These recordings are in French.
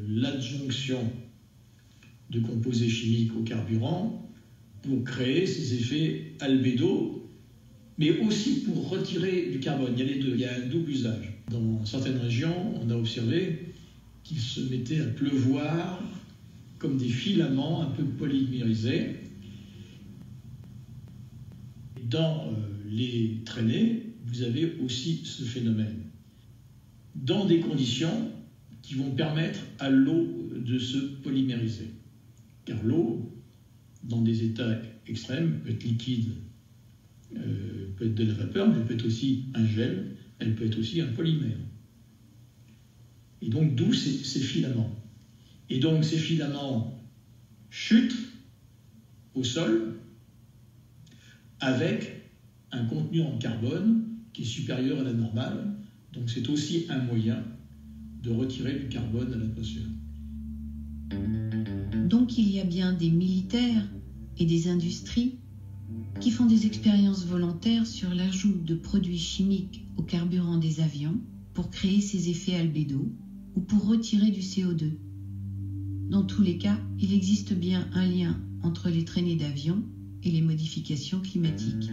L'adjonction de composés chimiques au carburant pour créer ces effets albédo, mais aussi pour retirer du carbone. Il y a les deux, il y a un double usage. Dans certaines régions, on a observé qu'il se mettait à pleuvoir comme des filaments un peu polymérisés. Dans les traînées, vous avez aussi ce phénomène. Dans des conditions qui vont permettre à l'eau de se polymériser. Car l'eau, dans des états extrêmes, peut être liquide, peut être de la vapeur, mais elle peut être aussi un gel, elle peut être aussi un polymère. Et donc d'où ces filaments. Et donc ces filaments chutent au sol avec un contenu en carbone qui est supérieur à la normale. Donc c'est aussi un moyen de retirer du carbone à l'atmosphère. Donc il y a bien des militaires et des industries qui font des expériences volontaires sur l'ajout de produits chimiques au carburant des avions pour créer ces effets albédo ou pour retirer du CO2. Dans tous les cas, il existe bien un lien entre les traînées d'avions et les modifications climatiques.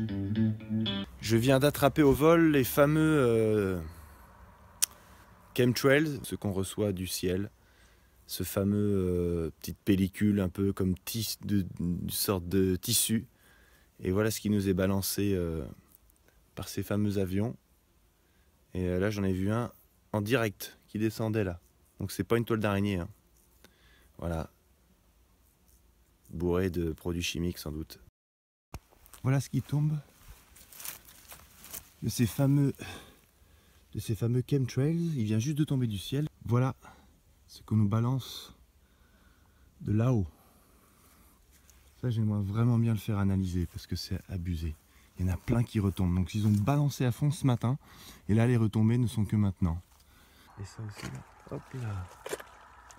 Je viens d'attraper au vol les fameux chemtrails, ce qu'on reçoit du ciel. Ce fameux petite pellicule un peu comme une sorte de tissu Et voilà ce qui nous est balancé par ces fameux avions. Et là j'en ai vu un en direct qui descendait là. Donc c'est pas une toile d'araignée, hein. Voilà. Bourré de produits chimiques sans doute. Voilà ce qui tombe de ces fameux chemtrails. Il vient juste de tomber du ciel. Voilà ce qu'on nous balance de là-haut. Ça, j'aimerais vraiment bien le faire analyser parce que c'est abusé. Il y en a plein qui retombent. Donc ils ont balancé à fond ce matin et là les retombées ne sont que maintenant. Et ça aussi là. Hop là.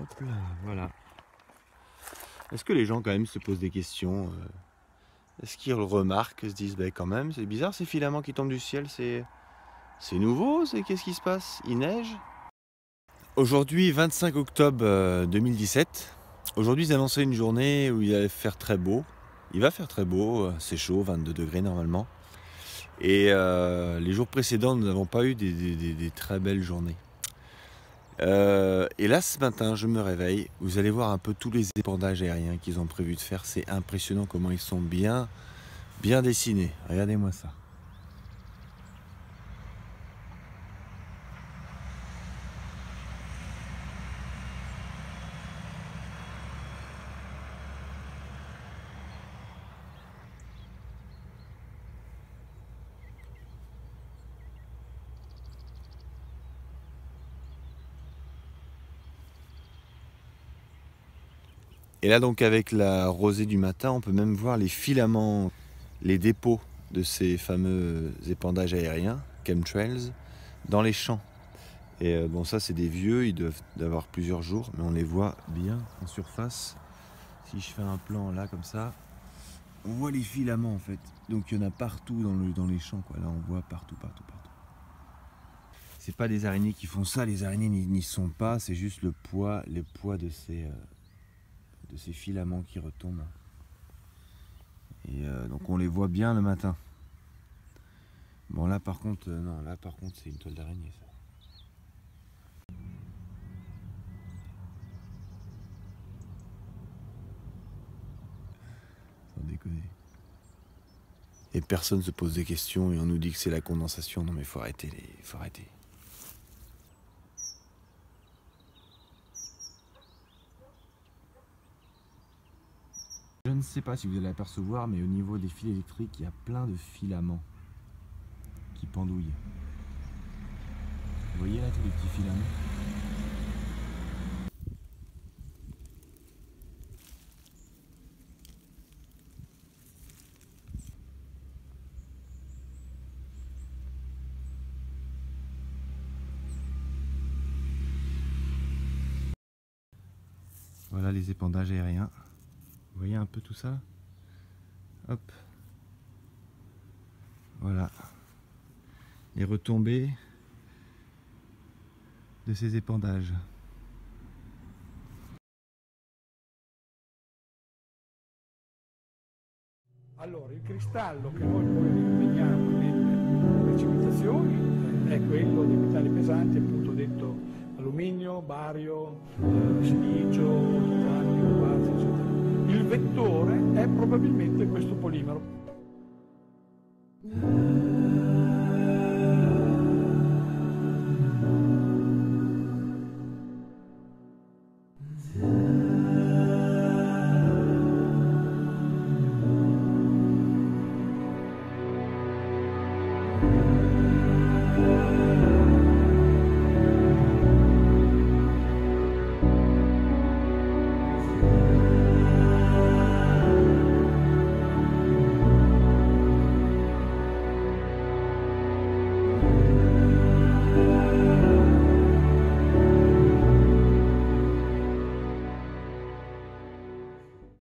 Hop là. Voilà. Est-ce que les gens quand même se posent des questions Est-ce qu'ils remarquent, se disent quand même c'est bizarre ces filaments qui tombent du ciel, c'est nouveau, qu'est-ce qui se passe? Il neige? Aujourd'hui 25 octobre 2017. Aujourd'hui ils annonçaient une journée où il allait faire très beau. Il va faire très beau, c'est chaud, 22 degrés normalement. Et les jours précédents nous n'avons pas eu des très belles journées. Et là ce matin je me réveille, vous allez voir un peu tous les épandages aériens qu'ils ont prévu de faire, c'est impressionnant comment ils sont bien dessinés, regardez-moi ça. Et là donc avec la rosée du matin, on peut même voir les filaments, les dépôts de ces fameux épandages aériens, chemtrails, dans les champs. Et bon ça c'est des vieux, ils doivent avoir plusieurs jours, mais on les voit bien en surface. Si je fais un plan là comme ça, on voit les filaments en fait. Donc il y en a partout dans les champs, quoi. Là on voit partout. C'est pas des araignées qui font ça, les araignées n'y sont pas, c'est juste les poids de ces filaments qui retombent. Et donc on les voit bien le matin. Bon là par contre, non, là par contre c'est une toile d'araignée ça. Sans déconner. Et personne se pose des questions et on nous dit que c'est la condensation. Non mais faut arrêter, faut arrêter. Je ne sais pas si vous allez apercevoir, mais au niveau des fils électriques, il y a plein de filaments qui pendouillent. Vous voyez là tous les petits filaments? Voilà les épandages aériens. Vous voyez un peu tout ça? Hop. Voilà. Les retombées de ces épandages. Allora, il cristallo che noi poi rinveniamo nelle precipitazioni è quello dei metalli pesanti, appunto detto alluminio, bario, silicio, titanio, quarzo, eccetera. Il vettore è probabilmente questo polimero.